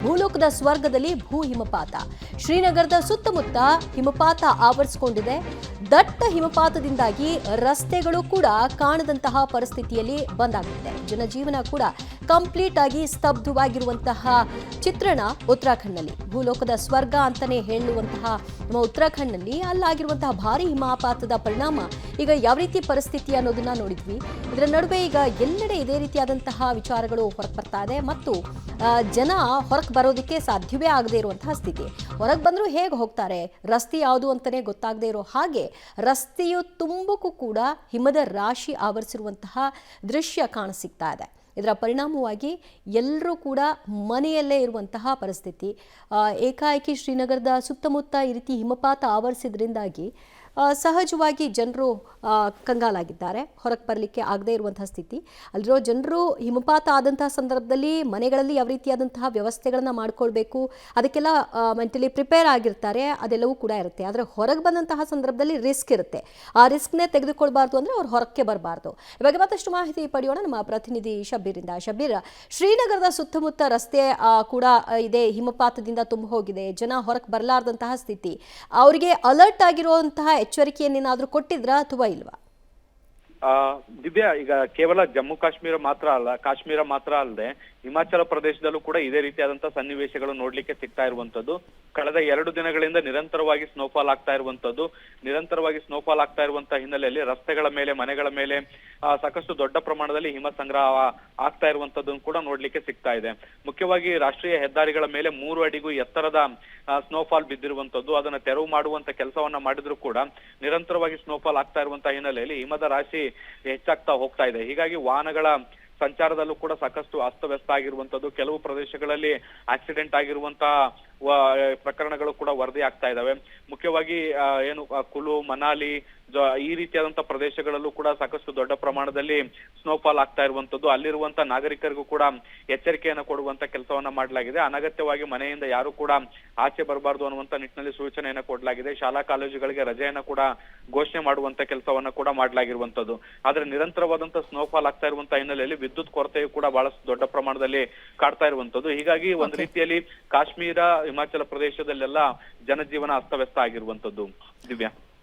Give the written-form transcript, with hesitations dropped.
ಭೂಲೋಕದ ಸ್ವರ್ಗದಲ್ಲಿ ಭೂ ಹಿಮಪಾತ. ಶ್ರೀನಗರದ ಸುತ್ತಮುತ್ತ ಹಿಮಪಾತ ಆವರಿಸಿಕೊಂಡಿದೆ. ದಟ್ಟ ಹಿಮಪಾತದಿಂದಾಗಿ ರಸ್ತೆಗಳು ಕೂಡ ಕಾಣದಂತಹ ಪರಿಸ್ಥಿತಿಯಲ್ಲಿ ಬಂದಾಗಿದೆ. ಜನಜೀವನ ಕೂಡ ಕಂಪ್ಲೀಟ್ ಆಗಿ ಸ್ತಬ್ಧವಾಗಿರುವಂತಹ ಚಿತ್ರಣ ಉತ್ತರಾಖಂಡ್ನಲ್ಲಿ. ಭೂಲೋಕದ ಸ್ವರ್ಗ ಅಂತಾನೆ ಹೇಳುವಂತಹ ನಮ್ಮ ಉತ್ತರಾಖಂಡ್ನಲ್ಲಿ ಅಲ್ಲಾಗಿರುವಂತಹ ಭಾರಿ ಹಿಮಪಾತದ ಪರಿಣಾಮ ಈಗ ಯಾವ ರೀತಿ ಪರಿಸ್ಥಿತಿ ಅನ್ನೋದನ್ನ ನೋಡಿದ್ವಿ. ಇದರ ನಡುವೆ ಈಗ ಎಲ್ಲೆಡೆ ಇದೇ ರೀತಿಯಾದಂತಹ ವಿಚಾರಗಳು ಹೊರಗೆ ಬರ್ತಾ ಇದೆ ಮತ್ತು ಜನ ಹೊರಗೆ ಬರೋದಕ್ಕೆ ಸಾಧ್ಯವೇ ಆಗದೆ ಇರುವಂತಹ ಸ್ಥಿತಿ. ಹೊರಗೆ ಬಂದರೂ ಹೇಗೆ ಹೋಗ್ತಾರೆ, ರಸ್ತೆ ಯಾವುದು ಅಂತಾನೆ ಗೊತ್ತಾಗದೆ ಇರೋ ಹಾಗೆ ರಸ್ತೆಯು ತುಂಬಕ್ಕೂ ಕೂಡ ಹಿಮದ ರಾಶಿ ಆವರಿಸಿರುವಂತಹ ದೃಶ್ಯ ಕಾಣಸಿಗ್ತಾ ಇದೆ. ಇದರ ಪರಿಣಾಮವಾಗಿ ಎಲ್ಲರೂ ಕೂಡ ಮನೆಯಲ್ಲೇ ಇರುವಂತಹ ಪರಿಸ್ಥಿತಿ. ಏಕಾಏಕಿ ಶ್ರೀನಗರದ ಸುತ್ತಮುತ್ತ ಈ ರೀತಿ ಹಿಮಪಾತ ಆವರಿಸಿದ್ರಿಂದಾಗಿ ಸಹಜವಾಗಿ ಜನರು ಕಂಗಾಲಾಗಿದ್ದಾರೆ. ಹೊರಗೆ ಬರಲಿಕ್ಕೆ ಆಗದೇ ಇರುವಂತಹ ಸ್ಥಿತಿ. ಅಲ್ಲಿರೋ ಜನರು ಹಿಮಪಾತ ಆದಂತಹ ಸಂದರ್ಭದಲ್ಲಿ ಮನೆಗಳಲ್ಲಿ ಯಾವ ರೀತಿಯಾದಂತಹ ವ್ಯವಸ್ಥೆಗಳನ್ನು ಮಾಡಿಕೊಳ್ಬೇಕು, ಅದಕ್ಕೆಲ್ಲ ಮೆಂಟಲಿ ಪ್ರಿಪೇರ್ ಆಗಿರ್ತಾರೆ, ಅದೆಲ್ಲವೂ ಕೂಡ ಇರುತ್ತೆ. ಆದರೆ ಹೊರಗೆ ಬಂದಂತಹ ಸಂದರ್ಭದಲ್ಲಿ ರಿಸ್ಕ್ ಇರುತ್ತೆ. ಆ ರಿಸ್ಕ್ನೇ ತೆಗೆದುಕೊಳ್ಬಾರ್ದು ಅಂದರೆ ಅವ್ರು ಹೊರಕ್ಕೆ ಬರಬಾರ್ದು. ಇವಾಗ ಮತ್ತಷ್ಟು ಮಾಹಿತಿ ಪಡೆಯೋಣ ನಮ್ಮ ಪ್ರತಿನಿಧಿ ಶಬೀರಿಂದ. ಶಬೀರ್, ಶ್ರೀನಗರದ ಸುತ್ತಮುತ್ತ ರಸ್ತೆ ಕೂಡ ಇದೆ, ಹಿಮಪಾತದಿಂದ ತುಂಬ ಹೋಗಿದೆ, ಜನ ಹೊರಗೆ ಬರಲಾರ್ದಂತಹ ಸ್ಥಿತಿ. ಅವರಿಗೆ ಅಲರ್ಟ್ ಆಗಿರುವಂತಹ ಎಚ್ಚರಿಕೆಯನ್ನೇನಾದ್ರೂ ಕೊಟ್ಟಿದ್ರಾ ಅಥವಾ ಇಲ್ವಾ? ದಿವ್ಯಾ, ಈಗ ಕೇವಲ ಜಮ್ಮು ಕಾಶ್ಮೀರ ಮಾತ್ರ ಅಲ್ಲದೆ ಹಿಮಾಚಲ ಪ್ರದೇಶದಲ್ಲೂ ಕೂಡ ಇದೇ ರೀತಿಯಾದಂತಹ ಸನ್ನಿವೇಶಗಳು ನೋಡ್ಲಿಕ್ಕೆ ಸಿಗ್ತಾ ಇರುವಂತದ್ದು. ಕಳೆದ 2 ದಿನಗಳಿಂದ ನಿರಂತರವಾಗಿ ಸ್ನೋಫಾಲ್ ಆಗ್ತಾ ಇರುವಂತಹ ಹಿನ್ನೆಲೆಯಲ್ಲಿ ರಸ್ತೆಗಳ ಮೇಲೆ, ಮನೆಗಳ ಮೇಲೆ ಸಾಕಷ್ಟು ದೊಡ್ಡ ಪ್ರಮಾಣದಲ್ಲಿ ಹಿಮ ಸಂಗ್ರಹ ಆಗ್ತಾ ಇರುವಂತದ್ದನ್ನು ಕೂಡ ನೋಡ್ಲಿಕ್ಕೆ ಸಿಗ್ತಾ ಇದೆ. ಮುಖ್ಯವಾಗಿ ರಾಷ್ಟ್ರೀಯ ಹೆದ್ದಾರಿಗಳ ಮೇಲೆ 3 ಅಡಿಗೂ ಎತ್ತರದ ಸ್ನೋಫಾಲ್ ಬಿದ್ದಿರುವಂತದ್ದು. ಅದನ್ನ ತೆರವು ಮಾಡುವಂತ ಕೆಲಸವನ್ನ ಮಾಡಿದ್ರು ಕೂಡ ನಿರಂತರವಾಗಿ ಸ್ನೋಫಾಲ್ ಆಗ್ತಾ ಇರುವಂತಹ ಹಿನ್ನೆಲೆಯಲ್ಲಿ ಹಿಮದ ರಾಶಿ ಹೆಚ್ಚಾಗ್ತಾ ಹೋಗ್ತಾ ಇದೆ. ಹೀಗಾಗಿ ವಾಹನಗಳ ಸಂಚಾರದಲ್ಲೂ ಕೂಡ ಸಾಕಷ್ಟು ಅಸ್ತವ್ಯಸ್ತ ಆಗಿರುವಂತದ್ದು. ಕೆಲವು ಪ್ರದೇಶಗಳಲ್ಲಿ ಆಕ್ಸಿಡೆಂಟ್ ಆಗಿರುವಂತಹ ಪ್ರಕರಣಗಳು ಕೂಡ ವರದಿ ಆಗ್ತಾ ಇದಾವೆ. ಮುಖ್ಯವಾಗಿ ಕುಲು, ಮನಾಲಿ ಈ ರೀತಿಯಾದಂತಹ ಪ್ರದೇಶಗಳಲ್ಲೂ ಕೂಡ ಸಾಕಷ್ಟು ದೊಡ್ಡ ಪ್ರಮಾಣದಲ್ಲಿ ಸ್ನೋಫಾಲ್ ಆಗ್ತಾ ಇರುವಂತದ್ದು. ಅಲ್ಲಿರುವಂತಹ ನಾಗರಿಕರಿಗೂ ಕೂಡ ಎಚ್ಚರಿಕೆಯನ್ನು ಕೊಡುವಂತ ಕೆಲಸವನ್ನ ಮಾಡಲಾಗಿದೆ. ಅನಗತ್ಯವಾಗಿ ಮನೆಯಿಂದ ಯಾರು ಕೂಡ ಆಚೆ ಬರಬಾರ್ದು ಅನ್ನುವಂತ ನಿಟ್ಟಿನಲ್ಲಿ ಸೂಚನೆಯನ್ನ ಕೊಡಲಾಗಿದೆ. ಶಾಲಾ ಕಾಲೇಜುಗಳಿಗೆ ರಜೆಯನ್ನ ಕೂಡ ಘೋಷಣೆ ಮಾಡುವಂತ ಕೆಲಸವನ್ನ ಕೂಡ ಮಾಡಲಾಗಿರುವಂತದ್ದು. ಆದ್ರೆ ನಿರಂತರವಾದಂತಹ ಸ್ನೋಫಾಲ್ ಆಗ್ತಾ ಇರುವಂತಹ ಹಿನ್ನೆಲೆಯಲ್ಲಿ ವಿದ್ಯುತ್ ಕೊರತೆಯು ಕೂಡ ಬಹಳಷ್ಟು ದೊಡ್ಡ ಪ್ರಮಾಣದಲ್ಲಿ ಕಾಡ್ತಾ ಇರುವಂತದ್ದು. ಹೀಗಾಗಿ ಒಂದು ರೀತಿಯಲ್ಲಿ ಕಾಶ್ಮೀರ, ಹಿಮಾಚಲ ಪ್ರದೇಶದಲ್ಲೆಲ್ಲ ಜನಜೀವನ ಅಸ್ತವ್ಯಸ್ತ ಆಗಿರುವಂತದ್ದು. ದಿವ್ಯಾ.